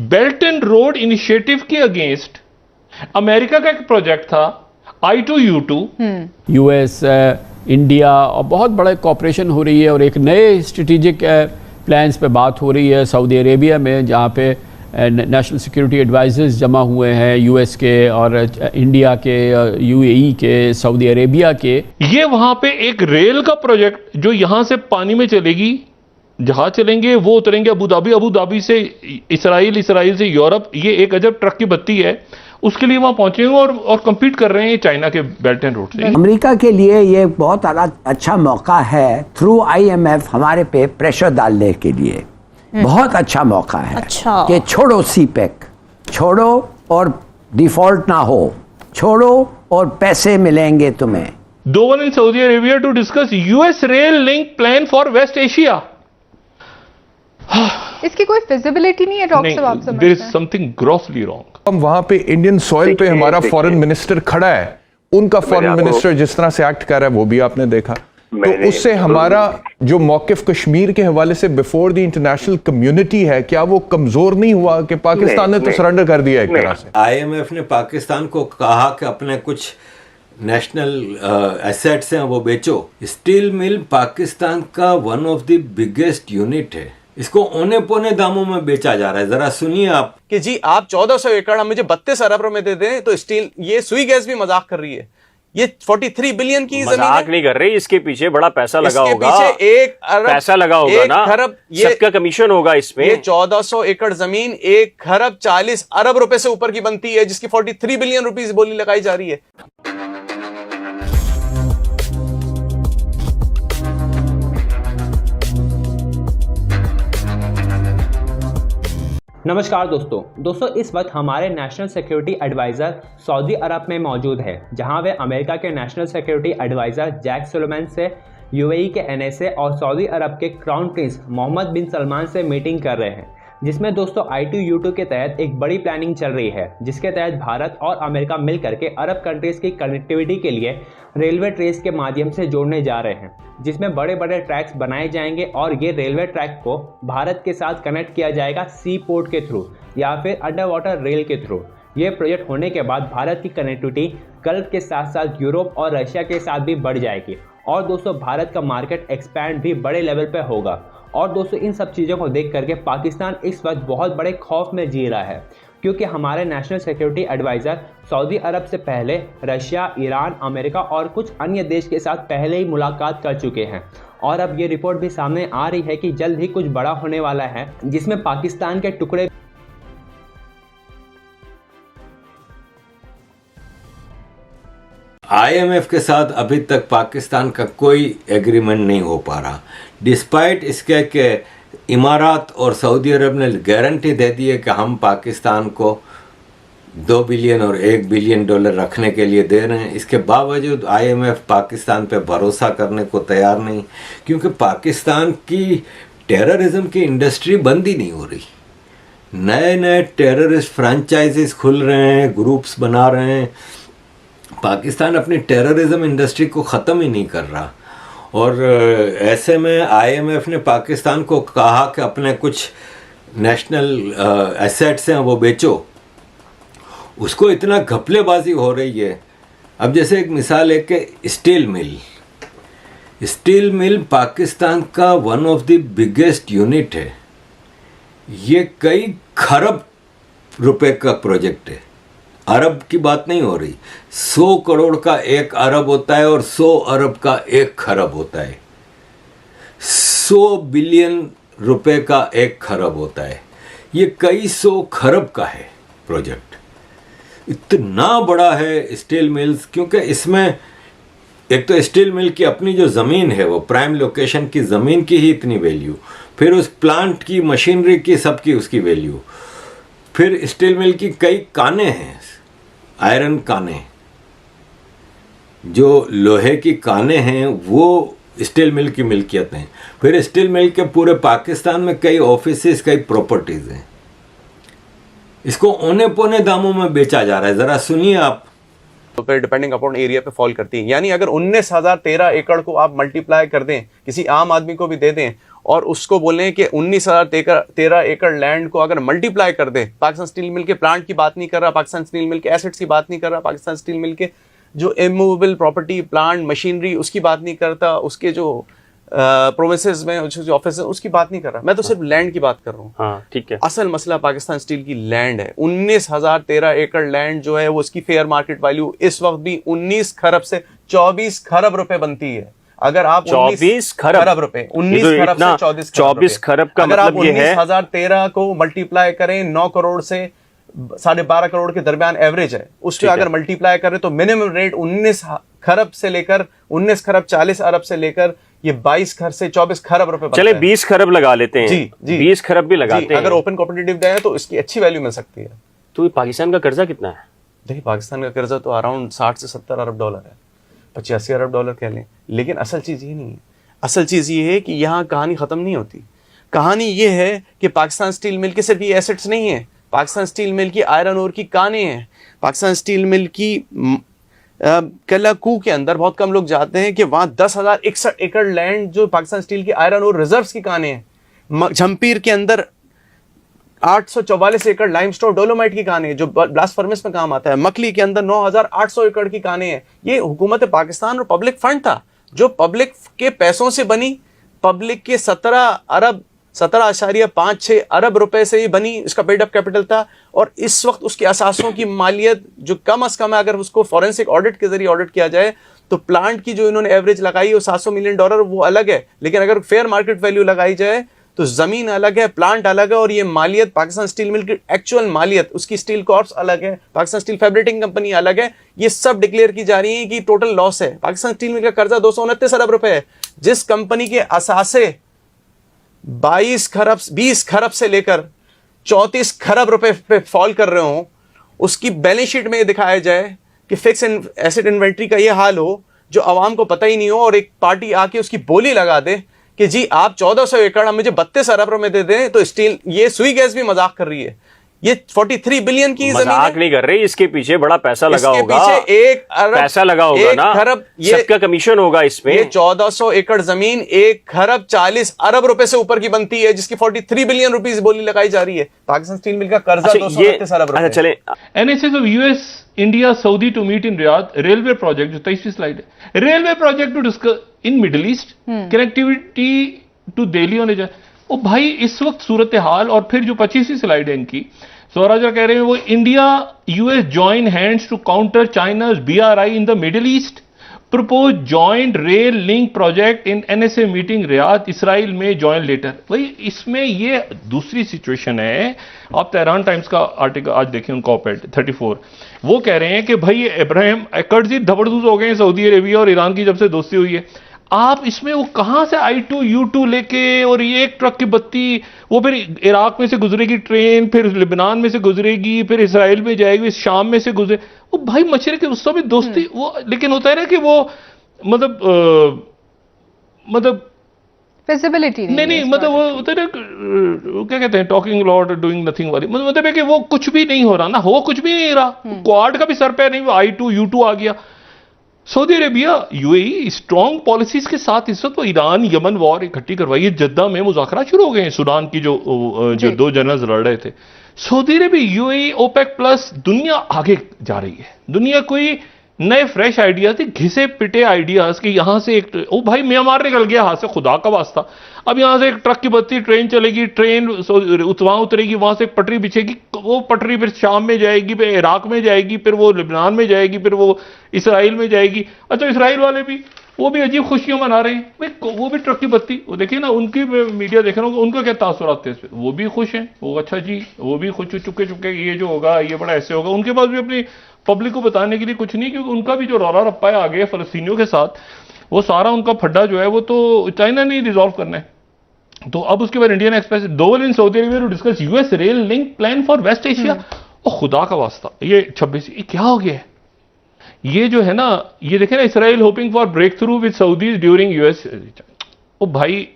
Belt and road initiative के against America का एक प्रोजेक्ट था I2U2। यूएस, इंडिया और बहुत बड़े कॉपरेशन हो रही है और एक नए स्ट्रेटेजिक प्लान्स पे बात हो रही है सऊदी अरेबिया में, जहाँ पे नेशनल सिक्योरिटी एडवाइजर्स जमा हुए हैं यूएस के और इंडिया के, यूएई के, सऊदी अरेबिया के। ये वहां पे एक रेल का प्रोजेक्ट जो यहां से पानी में चलेगी, जहाज चलेंगे, वो उतरेंगे अबू धाबी से इसराइल से यूरोप। ये एक अजब ट्रक की बत्ती है, उसके लिए वहां पहुंचेंगे और कम्पीट कर रहे हैं चाइना के बेल्ट एंड रोड से। अमेरिका के लिए ये बहुत अच्छा मौका है थ्रू IMF हमारे पे प्रेशर डालने के लिए। बहुत अच्छा मौका है। अच्छा। कि छोड़ो सीपेक, छोड़ो और डिफॉल्ट ना हो, छोड़ो और पैसे मिलेंगे तुम्हें। Doval in Saudi Arabia to discuss US rail link plan for West Asia. इसकी कोई फिजिबिलिटी नहीं है डॉक्टर साहब, आप समझते हैं? There is something grossly wrong. हम वहां पे इंडियन सॉइल पे हमारा फॉरेन मिनिस्टर खड़ा है, उनका फॉरेन मिनिस्टर जिस तरह से एक्ट कर रहा है वो भी आपने देखा। तो उससे हमारा जो मौकिफ कश्मीर के हवाले से बिफोर द इंटरनेशनल कम्युनिटी है, क्या वो कमजोर नहीं हुआ कि पाकिस्तान ने तो सरेंडर कर दिया एक तरह से? IMF ने पाकिस्तान को कहा कि अपने कुछ नेशनल एसेट्स हैं वो बेचो। स्टील मिल पाकिस्तान का one of the biggest unit है, इसको औने पौने दामों में बेचा जा रहा है। जरा सुनिए आप कि जी आप 1400 एकड़ हम मुझे 32 अरब में दे दें तो स्टील, ये सुई गैस भी मजाक कर रही है। ये 43 बिलियन की जमीन मजाक नहीं कर रही, इसके पीछे बड़ा पैसा लगा होगा। पीछे 1 अरब पैसा लगा होगा ना, खरब सबका कमीशन होगा इसमें। ये 1400 एकड़ जमीन 1 खरब 40 अरब रुपए से ऊपर की बनती है, जिसकी 43 बिलियन रुपीस बोली लगाई जा रही है। नमस्कार दोस्तों, इस वक्त हमारे national security adviser Saudi Arab में मौजूद है, जहां वे अमेरिका के नेशनल सिक्योरिटी एडवाइज़र जैक सुलेमान से, यूएई के NSA और सऊदी अरब के crown prince Mohammed bin Salman से मीटिंग कर रहे हैं, जिसमें दोस्तों I2U2 के तहत एक बड़ी प्लानिंग चल रही है, जिसके तहत भारत और अमेरिका मिल करके अरब कंट्रीज़ की कनेक्टिविटी के लिए रेलवे ट्रेस के माध्यम से जोड़ने जा रहे हैं, जिसमें बड़े बड़े ट्रैक्स बनाए जाएंगे और ये रेलवे ट्रैक को भारत के साथ कनेक्ट किया जाएगा सी पोर्ट के थ्रू या फिर अंडर वाटर रेल के थ्रू। ये प्रोजेक्ट होने के बाद भारत की कनेक्टिविटी गल्फ के साथ साथ यूरोप और रशिया के साथ भी बढ़ जाएगी और दोस्तों भारत का मार्केट एक्सपैंड भी बड़े लेवल पे होगा। और दोस्तों इन सब चीज़ों को देख करके पाकिस्तान इस वक्त बहुत बड़े खौफ में जी रहा है, क्योंकि हमारे नेशनल सिक्योरिटी एडवाइज़र सऊदी अरब से पहले रशिया, ईरान, अमेरिका और कुछ अन्य देश के साथ पहले ही मुलाकात कर चुके हैं। और अब ये रिपोर्ट भी सामने आ रही है कि जल्द ही कुछ बड़ा होने वाला है, जिसमें पाकिस्तान के टुकड़े IMF के साथ अभी तक पाकिस्तान का कोई एग्रीमेंट नहीं हो पा रहा, डिस्पाइट इसके कि इमारात और सऊदी अरब ने गारंटी दे दी है कि हम पाकिस्तान को 2 बिलियन और $1 बिलियन रखने के लिए दे रहे हैं। इसके बावजूद IMF पाकिस्तान पे भरोसा करने को तैयार नहीं, क्योंकि पाकिस्तान की टेररिज्म की इंडस्ट्री बंद ही नहीं हो रही। नए नए टेररिस्ट फ्रेंचाइजेस खुल रहे हैं, ग्रुप्स बना रहे हैं। पाकिस्तान अपनी टेररिज्म इंडस्ट्री को ख़त्म ही नहीं कर रहा। और ऐसे में IMF ने पाकिस्तान को कहा कि अपने कुछ नेशनल एसेट्स हैं वो बेचो। उसको इतना घपलेबाजी हो रही है। अब जैसे एक मिसाल है कि स्टील मिल पाकिस्तान का one of the biggest unit है। ये कई खरब रुपए का प्रोजेक्ट है, अरब की बात नहीं हो रही। 100 करोड़ का 1 अरब होता है और 100 अरब का 1 खरब होता है। 100 बिलियन रुपए का 1 खरब होता है। ये कई 100 खरब का है प्रोजेक्ट, इतना बड़ा है स्टील मिल्स। क्योंकि इसमें एक तो स्टील मिल की अपनी जो ज़मीन है वो प्राइम लोकेशन की ज़मीन की ही इतनी वैल्यू, फिर उस प्लांट की मशीनरी की सबकी उसकी वैल्यू, फिर स्टील मिल की कई काने हैं, आयरन काने, जो लोहे की काने हैं वो स्टील मिल की मिल्कियत हैं। फिर स्टील मिल के पूरे पाकिस्तान में कई ऑफिसेस, कई प्रॉपर्टीज हैं। इसको औने पौने दामों में बेचा जा रहा है। ज़रा सुनिए आप पे डिपेंडिंग अपॉन एरिया पे फॉल करती है। यानी अगर 19,013 एकड़ को आप मल्टीप्लाई कर दें, किसी आम आदमी को भी दे दें और उसको बोलें कि 19,013 एकड़ लैंड को अगर मल्टीप्लाई कर दें, पाकिस्तान स्टील मिल के प्लांट की बात नहीं कर रहा, पाकिस्तान स्टील मिल के एसेट्स की बात नहीं कर रहा, पाकिस्तान स्टील मिल के जो इमूवेबल प्रॉपर्टी, प्लांट, मशीनरी, उसकी बात नहीं करता, उसके जो प्रोविंसेस में जो ऑफिस है उसकी बात नहीं कर रहा, मैं तो सिर्फ लैंड की बात कर रहा हूँ। हाँ ठीक है। असल मसला पाकिस्तान स्टील की लैंड है। 19,013 एकड़ लैंड जो है वो उसकी फेयर मार्केट वैल्यू इस वक्त भी 19 खरब से 24 खरब रुपए बनती है। अगर आप 24 खरब रुपए, 19 खरब से 24 खरब का अगर आप मतलब ये है 19,013 को मल्टीप्लाई करें 9 करोड़ से 12.5 करोड़ के दरमियान एवरेज है, उससे अगर मल्टीप्लाई करें तो मिनिमम रेट 19 खरब से लेकर 19 खरब 40 अरब से लेकर ये 22 खरब से 24 खरब रुपए बनता चले है। 20 खरब लगा लेते हैं। जी 20 खरब भी लगाते हैं। अगर ओपन कॉम्पिटिटिव है तो इसकी अच्छी वैल्यू मिल सकती है। तो पाकिस्तान का कर्जा कितना है? देखिए पाकिस्तान का कर्जा तो अराउंड 60 से 70 अरब डॉलर है, 85 अरब डॉलर कह लें। लेकिन असल चीज़ ये नहीं है। असल चीज़ ये है कि यहाँ कहानी ख़त्म नहीं होती। कहानी ये है कि पाकिस्तान स्टील मिल के सिर्फ ये एसेट्स नहीं है, पाकिस्तान स्टील मिल की आयरन ओर की कानें हैं। पाकिस्तान स्टील मिल की कल्लाकू के अंदर बहुत कम लोग जाते हैं कि वहाँ 10,061 एकड़ लैंड जो पाकिस्तान स्टील की आयरन ओर रिजर्व्स की कानें हैं। झम्पीर के अंदर 844 एकड़ लाइमस्टोन डोलोमाइट की कानें जो ब्लास्ट फर्नेस में काम आता है। मकली के अंदर 9,800 एकड़ की कानें हैं। ये हुकूमत पाकिस्तान और पब्लिक फंड था जो पब्लिक के पैसों से बनी, पब्लिक के 17.56 अरब रुपए से ही बनी, इसका पेड अप कैपिटल था। और इस वक्त उसके असासों की मालियत जो कम अज कम है, अगर उसको फॉरेंसिक ऑडिट के जरिए ऑडिट किया जाए तो प्लांट की जो इन्होंने एवरेज लगाई है वो $700 मिलियन, वो अलग है। लेकिन अगर फेयर मार्केट वैल्यू लगाई जाए तो जमीन अलग है, प्लांट अलग है, और ये मालियत पाकिस्तान स्टील मिल की एक्चुअल मालियत, उसकी स्टील कॉर्प्स अलग है, पाकिस्तान स्टील फैब्रिकेटिंग कंपनी अलग है। ये सब डिक्लेयर की जा रही है कि टोटल लॉस है। पाकिस्तान स्टील मिल का कर्जा 229 अरब रुपए है। जिस कंपनी के असासे 20 खरब से लेकर 34 खरब रुपए पे फॉल कर रहे हो, उसकी बैलेंस शीट में ये दिखाया जाए कि फिक्स एसेट इन्वेंट्री का ये हाल हो जो आवाम को पता ही नहीं हो, और एक पार्टी आके उसकी बोली लगा दे कि जी आप 1400 एकड़ हम मुझे 32 अरब रुपए दे दें तो स्टील, ये सुई गैस भी मजाक कर रही है। ये 43 बिलियन की जमीन मजाक नहीं कर रही, इसके पीछे बड़ा पैसा लगा होगा। पीछे 1 अरब पैसा लगा होगा ना, खरब, सबका कमीशन होगा इसमें। ये 1400 एकड़ जमीन 1 खरब 40 अरब रुपए से ऊपर की बनती है, जिसकी 43 बिलियन रुपीस बोली लगाई जा रही है। पाकिस्तान स्टील मिल का कर्जा 229 अरब रुपए। चले NSS of US, India, Saudi to meet in Riyadh. Railway project जो 23वीं स्लाइड है, railway project to discuss in Middle East, connectivity to Delhi होने जाए। ओ भाई इस वक्त सूरत हाल, और फिर जो 25वीं स्लाइड है इनकी, स्वराज कह रहे हैं वो India US join hands to counter China's BRI in the Middle East, propose joint rail link project in NSA meeting Riyadh, Israel में जॉइन लेटर। भाई इसमें ये दूसरी सिचुएशन है। आप तेहरान टाइम्स का आर्टिकल आज देखें, उनका ऑप-एड 34, वो कह रहे हैं कि भाई इब्राहिम अकड़जी धबड़दूज हो गए हैं सऊदी अरेबिया और ईरान की जब से दोस्ती हुई है। आप इसमें वो कहां से I2 U2 लेके, और ये एक ट्रक की बत्ती, वो फिर इराक में से गुजरेगी ट्रेन, फिर लिबनान में से गुजरेगी, फिर इसराइल में जाएगी, शाम में से गुजरे, वो भाई मशरक़ के उस समय दोस्ती वो। लेकिन होता है ना कि वो मतलब फिजिबिलिटी नहीं मतलब वो होता है ना, वो क्या कहते हैं, टॉकिंग लॉट डूइंग नथिंग वाली, मतलब है कि वो कुछ भी नहीं हो रहा ना, हो कुछ भी नहीं रहा। क्वाड का भी सर पे नहीं, I2 U2 आ गया। Saudi Arabia UAE strong policies के साथ इस वक्त वो ईरान यमन वॉर इकट्ठी करवाई है। जद्दा में मुज़ाकरा शुरू हो गए हैं, सूडान की जो 2 जनरल्स लड़ रहे थे। Saudi Arabia UAE OPEC plus, दुनिया आगे जा रही है। दुनिया कोई नए फ्रेश आइडियाज थे, घिसे पिटे आइडियाज के यहां से एक, ओ भाई म्यांमार निकल गया हाथ से, खुदा का वास्ता। अब यहां से एक ट्रक की बत्ती, ट्रेन चलेगी, ट्रेन वहां उतरेगी, वहां से एक पटरी बिछेगी, वो पटरी फिर शाम में जाएगी, फिर इराक में जाएगी, फिर वो लिबनान में जाएगी, फिर वो इसराइल में जाएगी। अच्छा इसराइल वाले भी वो भी अजीब खुशियां मना रहे हैं भाई, वो भी ट्रक की बत्ती, वो देखिए ना उनकी मीडिया देख रहा हूँ, उनका क्या तासुरात थे इस पे, वो भी खुश हैं, वो अच्छा जी वो भी खुश, चुपके चुपके ये जो होगा ये बड़ा ऐसे होगा। उनके पास भी अपनी पब्लिक को बताने के लिए कुछ नहीं, क्योंकि उनका भी जो रौला रप्पा है आगे फलस्तीनियों के साथ, वो सारा उनका फड्डा जो है वो तो चाइना ने रिजॉल्व करना है। तो अब उसके बाद Indian Express, Doval in Saudi Arabia to discuss US rail link plan for West Asia. और खुदा का वास्ता ये 26 क्या हो गया है ये जो है ना, ये देखें ना, Israel hoping for breakthrough with Saudis during US। ओ भाई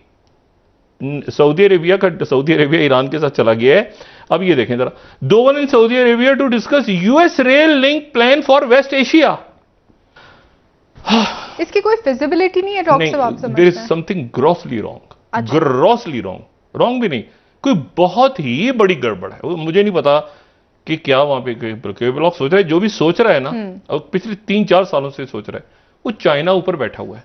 सऊदी अरेबिया ईरान के साथ चला गया है। अब ये देखें जरा, Doval in Saudi Arabia to discuss US rail link plan for West Asia. इसकी कोई फिजिबिलिटी नहीं है डॉक्टर साहब, आप देयर इज समझते हैं? समथिंग ग्रॉसली रॉन्ग, अच्छा। ग्रॉसली रॉन्ग, रॉन्ग भी नहीं, कोई बहुत ही बड़ी गड़बड़ है। वो मुझे नहीं पता कि क्या वहां पे कोई ब्लॉक सोच रहा है, जो भी सोच रहा है ना, और पिछले 3-4 सालों से सोच रहा है, वो चाइना ऊपर बैठा हुआ है।